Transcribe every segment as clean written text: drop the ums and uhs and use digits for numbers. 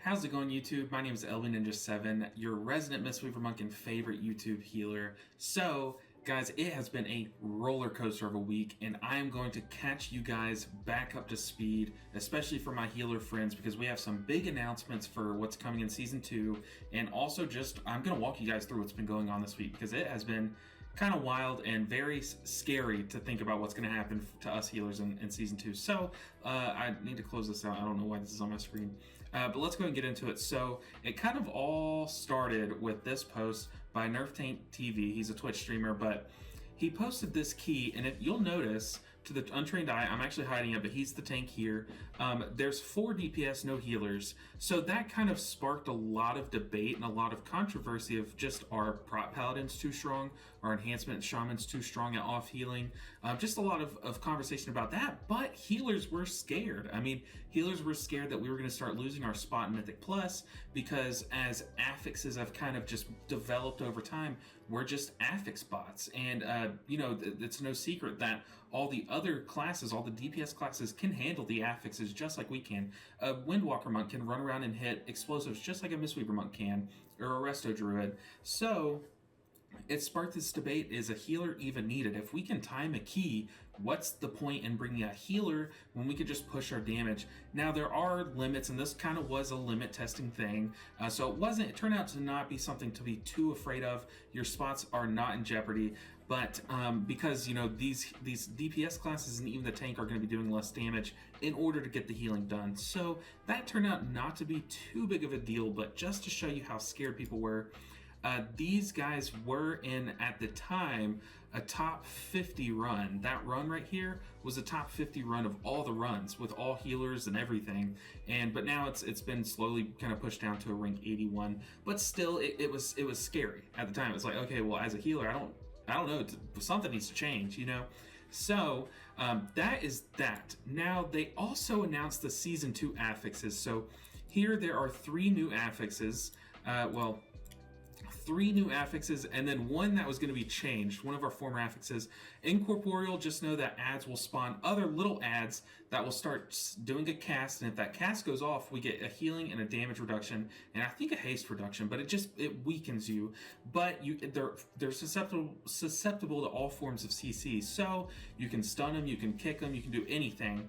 How's it going, YouTube? My name is LBNinja7, your resident Mistweaver Monk and favorite YouTube healer. So, guys, it has been a roller coaster of a week, and I am going to catch you guys back up to speed, especially for my healer friends, because we have some big announcements for what's coming in Season 2, and also just, I'm going to walk you guys through what's been going on this week, because it has been kind of wild and very scary to think about what's going to happen to us healers in Season 2. So, I need to close this out. I don't know why this is on my screen. But let's go and get into it. So, it kind of all started with this post by Nerf Tank TV. He's a Twitch streamer, but he posted this key, and if you'll notice, to the untrained eye, I'm actually hiding it, but he's the tank here. There's 4 DPS, no healers. So that kind of sparked a lot of debate and a lot of controversy of just, are prot paladins too strong? Are enhancement shamans too strong at off healing? Just a lot of conversation about that, but healers were scared. I mean, healers were scared that we were going to start losing our spot in Mythic Plus, because as affixes have kind of just developed over time, we're just affix bots. And, you know, it's no secret that all the other classes, all the DPS classes, can handle the affixes just like we can. A Windwalker monk can run around and hit explosives just like a Mistweaver monk can, or a Resto druid. So it sparked this debate: is a healer even needed? If we can time a key, what's the point in bringing a healer when we could just push our damage? Now, there are limits, and this kind of was a limit testing thing. So it turned out to not be something to be too afraid of. Your spots are not in jeopardy. But because, you know, these DPS classes and even the tank are going to be doing less damage in order to get the healing done. So that turned out not to be too big of a deal, but just to show you how scared people were, these guys were in, at the time, a top 50 run. That run right here was a top 50 run of all the runs with all healers and everything. But now it's been slowly kind of pushed down to a rank 81. But still, it was scary at the time. It's like, okay, well, as a healer, I don't know, something needs to change, you know? So, that is that. Now, they also announced the Season 2 affixes. So, here there are 3 new affixes. 3 new affixes, and then one that was going to be changed, one of our former affixes. Incorporeal, just know that ads will spawn other little ads that will start doing a cast, and if that cast goes off, we get a healing and a damage reduction, and I think a haste reduction, but it weakens you. But they're susceptible to all forms of CC, so you can stun them, you can kick them, you can do anything.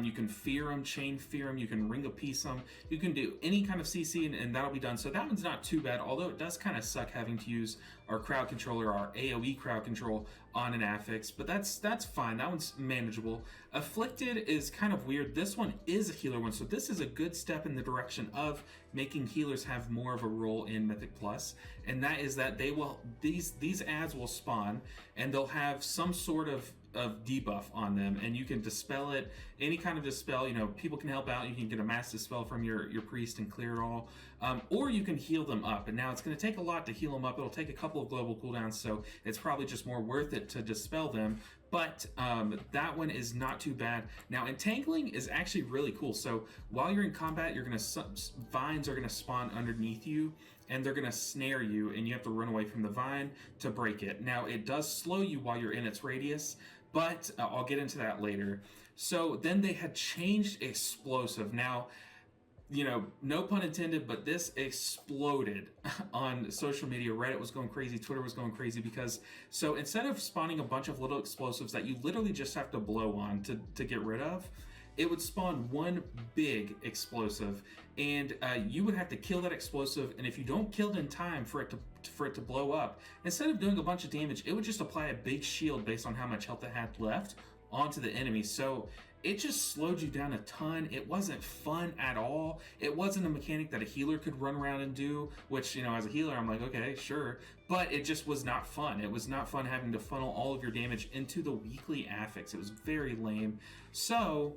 You can fear them, chain fear them, you can ring a piece them, you can do any kind of CC, and that'll be done. So that one's not too bad, although it does kind of suck having to use our crowd controller, our AoE crowd control on an affix, but that's fine. That one's manageable. Afflicted is kind of weird. This one is a healer one, so this is a good step in the direction of making healers have more of a role in Mythic Plus, and that is that these ads will spawn, and they'll have some sort of debuff on them, and you can dispel it, any kind of dispel. You know, people can help out. You can get a mass dispel from your priest and clear it all, or you can heal them up. And now it's going to take a lot to heal them up. It'll take a couple of global cooldowns, so it's probably just more worth it to dispel them. But that one is not too bad. Now, entangling is actually really cool. So while you're in combat, vines are gonna spawn underneath you, and they're gonna snare you, and you have to run away from the vine to break it. Now, it does slow you while you're in its radius, but I'll get into that later. So then they had changed explosive. Now, you know, no pun intended, but this exploded on social media. Reddit was going crazy, Twitter was going crazy, because so instead of spawning a bunch of little explosives that you literally just have to blow on to get rid of, it would spawn one big explosive, and you would have to kill that explosive, and if you don't kill it in time for it to blow up, instead of doing a bunch of damage, it would just apply a big shield based on how much health it had left onto the enemy. So it just slowed you down a ton. It wasn't fun at all. It wasn't a mechanic that a healer could run around and do, which, you know, as a healer, I'm like, okay, sure. But it just was not fun. It was not fun having to funnel all of your damage into the weekly affix. It was very lame. So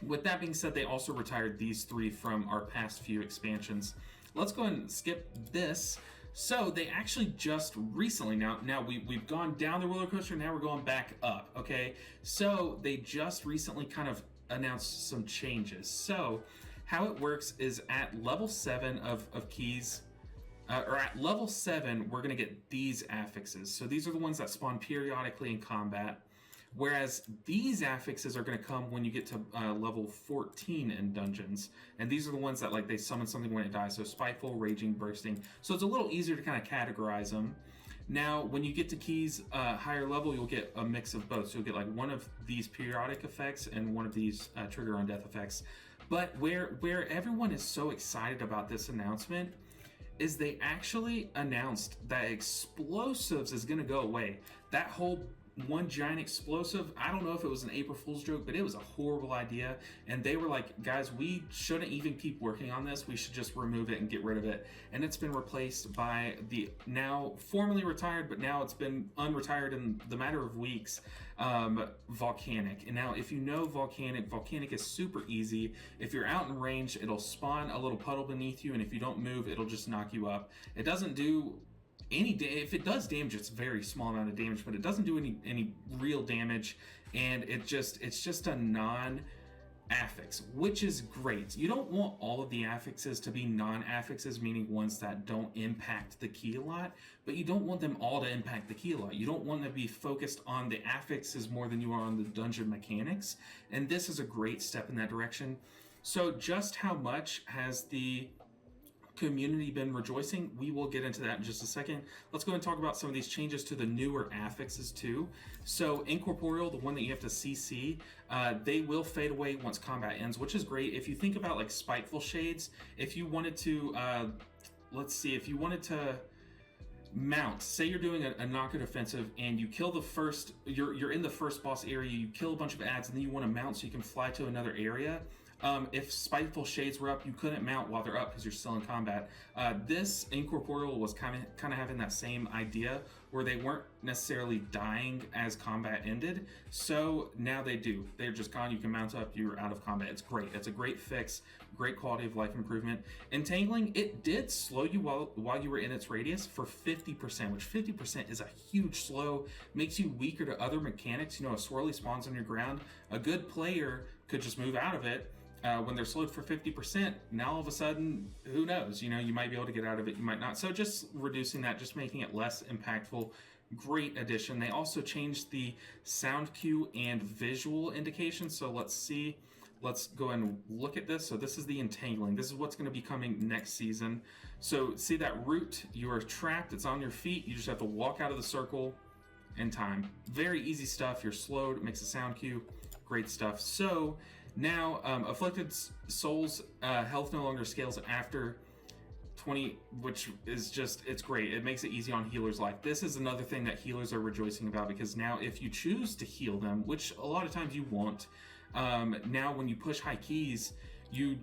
with that being said, they also retired these 3 from our past few expansions. Let's go ahead and skip this. So they actually just recently, now we've gone down the roller coaster, now we're going back up, okay? So they just recently kind of announced some changes. So how it works is at level 7 of keys, or at level 7, we're gonna get these affixes. So these are the ones that spawn periodically in combat. Whereas these affixes are going to come when you get to level 14 in dungeons. And these are the ones that like they summon something when it dies. So spiteful, raging, bursting. So it's a little easier to kind of categorize them. Now, when you get to keys higher level, you'll get a mix of both. So you'll get like one of these periodic effects and one of these trigger on death effects. But where everyone is so excited about this announcement is they actually announced that explosives is going to go away. That whole one giant explosive, I don't know if it was an April Fool's joke, but it was a horrible idea. And they were like, guys, we shouldn't even keep working on this. We should just remove it and get rid of it. And it's been replaced by the now formerly retired, but now it's been unretired in the matter of weeks, Volcanic. And now if you know Volcanic is super easy. If you're out in range, it'll spawn a little puddle beneath you, and if you don't move, it'll just knock you up. It doesn't do if it does damage, it's a very small amount of damage, but it doesn't do any real damage, and it's just a non-affix, which is great. You don't want all of the affixes to be non-affixes, meaning ones that don't impact the key a lot, but you don't want them all to impact the key a lot. You don't want to be focused on the affixes more than you are on the dungeon mechanics, and this is a great step in that direction. So just how much has the community been rejoicing? We will get into that in just a second. Let's go and talk about some of these changes to the newer affixes too. So incorporeal, the one that you have to CC, they will fade away once combat ends, which is great. If you think about like spiteful shades, if you wanted to, let's see, if you wanted to mount, say you're doing a knockout offensive and you kill the first, you're in the first boss area, you kill a bunch of ads, and then you want to mount so you can fly to another area. If spiteful shades were up, you couldn't mount while they're up because you're still in combat. This incorporeal was kind of having that same idea where they weren't necessarily dying as combat ended. So now they do. They're just gone. You can mount up. You're out of combat. It's great. It's a great fix. Great quality of life improvement. Entangling, it did slow you while you were in its radius for 50%, which 50% is a huge slow. Makes you weaker to other mechanics. You know, a swirly spawns on your ground. A good player could just move out of it. When they're slowed for 50%, now all of a sudden, who knows? You know, you might be able to get out of it, you might not. So just reducing that, just making it less impactful. Great addition. They also changed the sound cue and visual indication. So let's see. Let's go and look at this. So this is the entangling. This is what's going to be coming next season. So see that root? You are trapped. It's on your feet. You just have to walk out of the circle in time. Very easy stuff. You're slowed. It makes a sound cue. Great stuff. So now, afflicted souls health no longer scales after 20, which is just, it's great. It makes it easy on healers' life. This is another thing that healers are rejoicing about, because now if you choose to heal them, which a lot of times you won't, now when you push high keys, you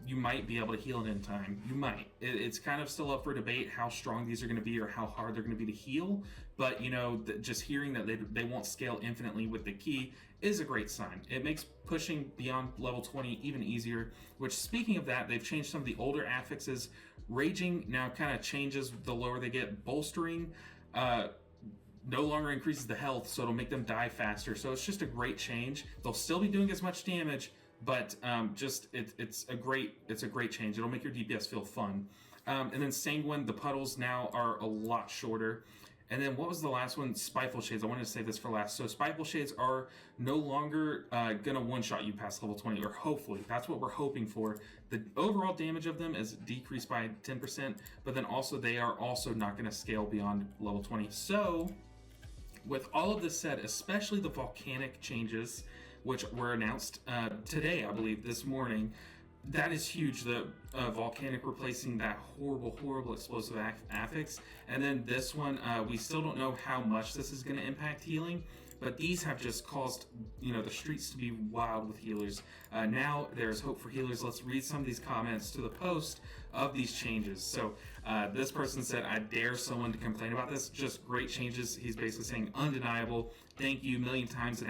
might be able to heal it in time. You might. It's kind of still up for debate how strong these are going to be or how hard they're going to be to heal. But, you know, just hearing that they won't scale infinitely with the key is a great sign. It makes pushing beyond level 20 even easier, which, speaking of that, they've changed some of the older affixes. Raging now kind of changes the lower they get. Bolstering no longer increases the health, so it'll make them die faster. So it's just a great change. They'll still be doing as much damage, but it's a great change. It'll make your DPS feel fun. And then Sanguine, the puddles now are a lot shorter. And then what was the last one? Spiteful Shades. I wanted to save this for last. So Spiteful Shades are no longer gonna one-shot you past level 20, or hopefully. That's what we're hoping for. The overall damage of them is decreased by 10%, but then also they are also not gonna scale beyond level 20. So with all of this said, especially the volcanic changes, which were announced today, I believe, this morning, that is huge. The volcanic replacing that horrible explosive affix, and then this one, we still don't know how much this is going to impact healing, but these have just caused, you know, the streets to be wild with healers. Now there's hope for healers. Let's read some of these comments to the post of these changes. So this person said, I dare someone to complain about this. Just great changes. He's basically saying undeniable. Thank you, 1.5 times.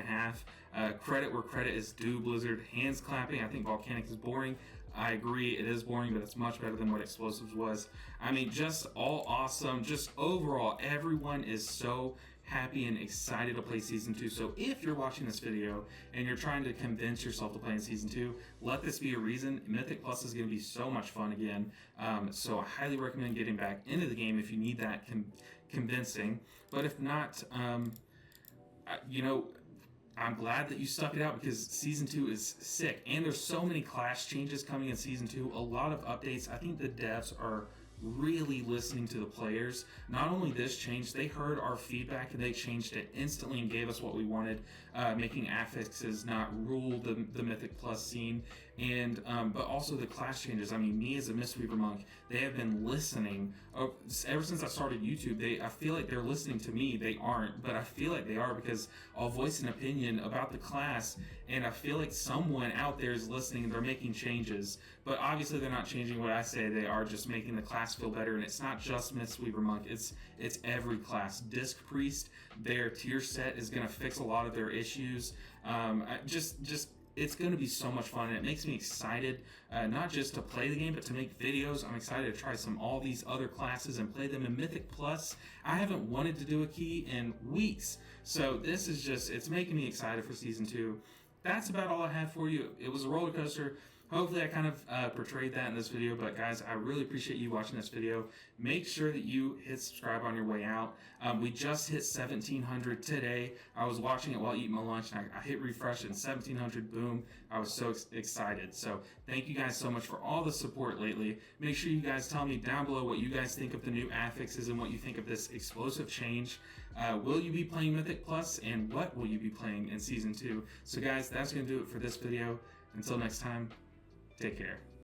Credit where credit is due, Blizzard. Hands clapping. I think Volcanic is boring. I agree, it is boring, but it's much better than what Explosives was. I mean, just all awesome. Just overall, everyone is so happy and excited to play Season 2. So if you're watching this video and you're trying to convince yourself to play in Season 2, let this be a reason. Mythic Plus is going to be so much fun again. So I highly recommend getting back into the game if you need that convincing. But if not, you know, I'm glad that you stuck it out because Season 2 is sick. And there's so many class changes coming in Season 2. A lot of updates. I think the devs are really listening to the players. Not only this change, they heard our feedback and they changed it instantly and gave us what we wanted, making affixes not rule the Mythic Plus scene, and but also the class changes. I mean, me as a Mistweaver monk, they have been listening ever since I started YouTube. I feel like they're listening to me. They aren't, but I feel like they are because I'll voice an opinion about the class, and I feel like someone out there is listening and they're making changes. But obviously they're not changing what I say. They are just making the class feel better, and it's not just Mistweaver monk. It's every class. Disc Priest, their tier set is going to fix a lot of their issues. It's going to be so much fun, and it makes me excited, not just to play the game, but to make videos. I'm excited to try all these other classes and play them in Mythic Plus. I haven't wanted to do a key in weeks, so this is it's making me excited for Season 2. That's about all I have for you. It was a roller coaster. Hopefully I kind of portrayed that in this video, but guys, I really appreciate you watching this video. Make sure that you hit subscribe on your way out. We just hit 1,700 today. I was watching it while eating my lunch, and I hit refresh, and 1,700, boom. I was so excited. So thank you guys so much for all the support lately. Make sure you guys tell me down below what you guys think of the new affixes and what you think of this explosive change. Will you be playing Mythic Plus, and what will you be playing in Season 2? So guys, that's going to do it for this video. Until next time, take care.